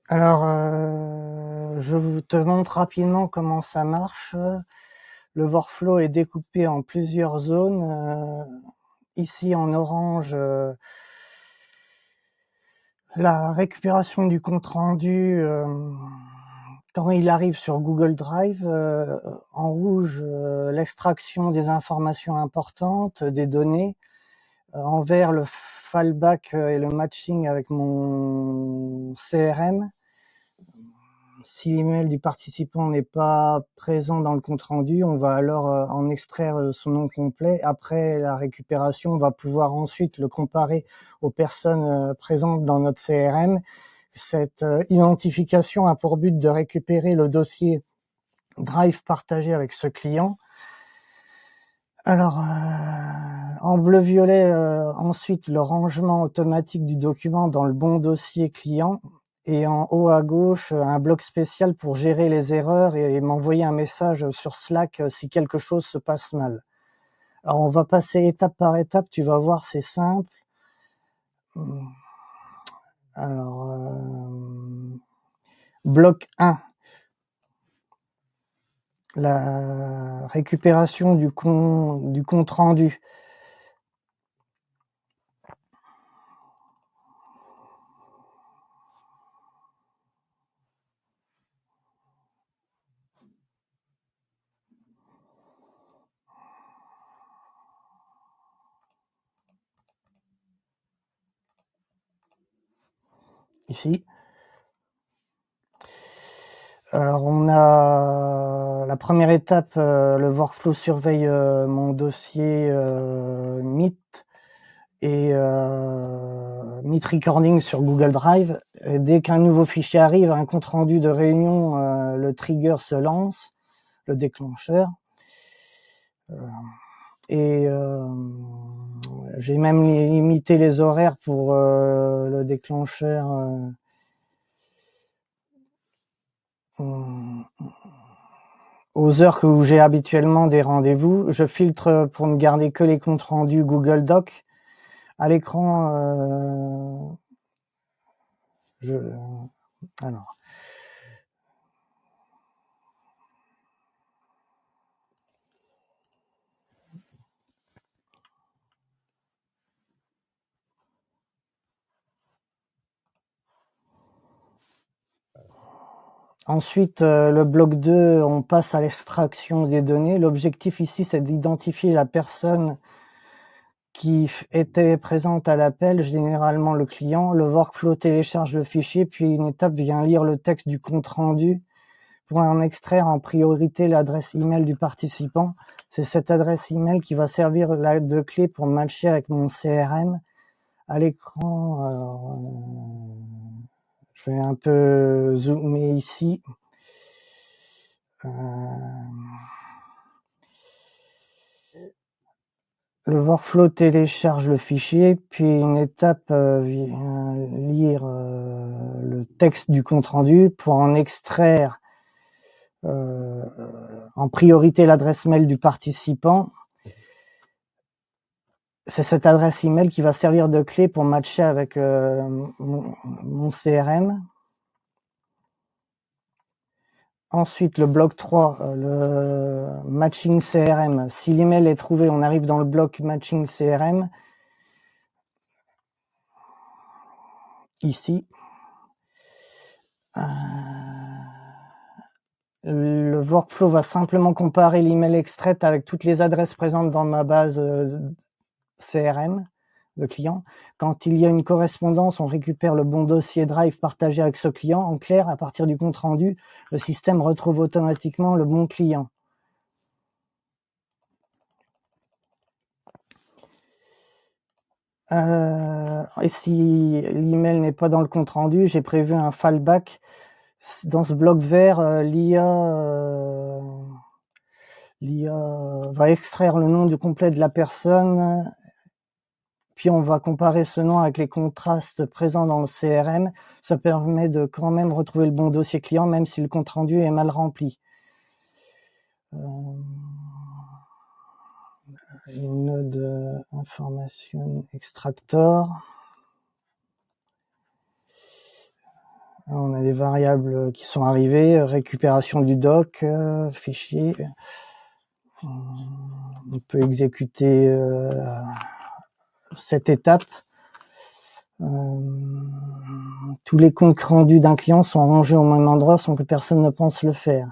Alors, je te montre rapidement comment ça marche. Le workflow est découpé en plusieurs zones. Ici en orange, la récupération du compte rendu quand il arrive sur Google Drive. En rouge, l'extraction des informations importantes, des données. En vert, le fallback et le matching avec mon CRM. Si l'email du participant n'est pas présent dans le compte-rendu, on va alors en extraire son nom complet. Après la récupération, on va pouvoir ensuite le comparer aux personnes présentes dans notre CRM. Cette identification a pour but de récupérer le dossier Drive partagé avec ce client. Alors, en bleu-violet, ensuite, le rangement automatique du document dans le bon dossier client. Et en haut à gauche, un bloc spécial pour gérer les erreurs et m'envoyer un message sur Slack si quelque chose se passe mal. Alors, on va passer étape par étape. Tu vas voir, c'est simple. Alors, bloc 1. La récupération du compte rendu. Ici. Alors, on a la première étape, le workflow surveille mon dossier Meet et Meet Recording sur Google Drive. Et dès qu'un nouveau fichier arrive, un compte rendu de réunion, le trigger se lance, le déclencheur. Et j'ai même limité les horaires pour le déclencheur. Aux heures où j'ai habituellement des rendez-vous. Je filtre pour ne garder que les comptes rendus Google Doc. À l'écran, alors. Ensuite, le bloc 2, on passe à l'extraction des données. L'objectif ici, c'est d'identifier la personne qui était présente à l'appel, généralement le client. Le workflow télécharge le fichier, puis une étape vient lire le texte du compte rendu pour en extraire en priorité l'adresse email du participant. C'est cette adresse email qui va servir de clé pour matcher avec mon CRM. À l'écran, je vais un peu zoomer ici. Le workflow télécharge le fichier, puis une étape vient lire le texte du compte-rendu pour en extraire en priorité l'adresse mail du participant. C'est cette adresse email qui va servir de clé pour matcher avec mon CRM. Ensuite, le bloc 3, le matching CRM. Si l'email est trouvé, on arrive dans le bloc matching CRM. Ici. Le workflow va simplement comparer l'email extraite avec toutes les adresses présentes dans ma base CRM de client. Quand il y a une correspondance, on récupère le bon dossier Drive partagé avec ce client. En clair, à partir du compte rendu, le système retrouve automatiquement le bon client. Et si l'email n'est pas dans le compte rendu, j'ai prévu un fallback. Dans ce bloc vert, l'IA va extraire le nom du complet de la personne, puis on va comparer ce nom avec les contrastes présents dans le CRM. Ça permet de quand même retrouver le bon dossier client, même si le compte rendu est mal rempli. Une node information extractor. On a des variables qui sont arrivées, récupération du doc, fichier. On peut exécuter cette étape. Tous les comptes rendus d'un client sont rangés au même endroit sans que personne ne pense le faire.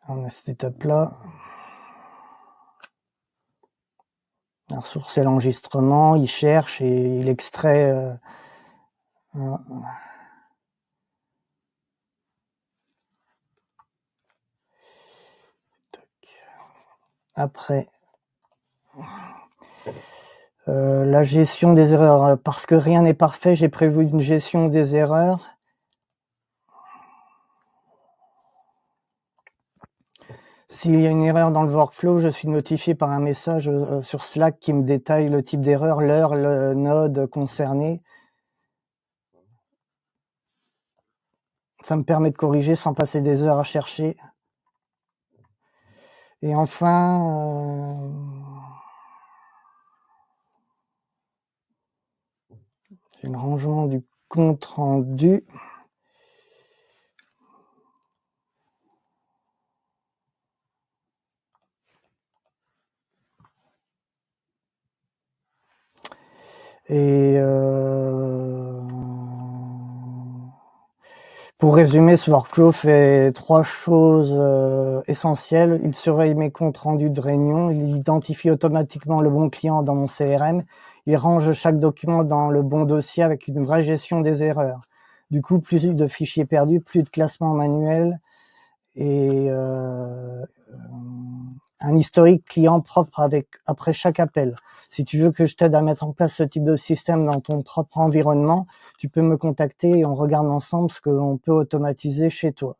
On a cette étape-là. La ressource, c'est l'enregistrement. Il cherche et il extrait. Après, la gestion des erreurs. Parce que rien n'est parfait, j'ai prévu une gestion des erreurs. S'il y a une erreur dans le workflow, je suis notifié par un message sur Slack qui me détaille le type d'erreur, l'heure, le node concerné. Ça me permet de corriger sans passer des heures à chercher. Et enfin, j'ai le rangement du compte rendu. Et pour résumer, ce workflow fait 3 choses essentielles. Il surveille mes comptes rendus de réunion, il identifie automatiquement le bon client dans mon CRM, il range chaque document dans le bon dossier avec une vraie gestion des erreurs. Du coup, plus de fichiers perdus, plus de classement manuel et un historique client propre après chaque appel. Si tu veux que je t'aide à mettre en place ce type de système dans ton propre environnement, tu peux me contacter et on regarde ensemble ce que l'on peut automatiser chez toi.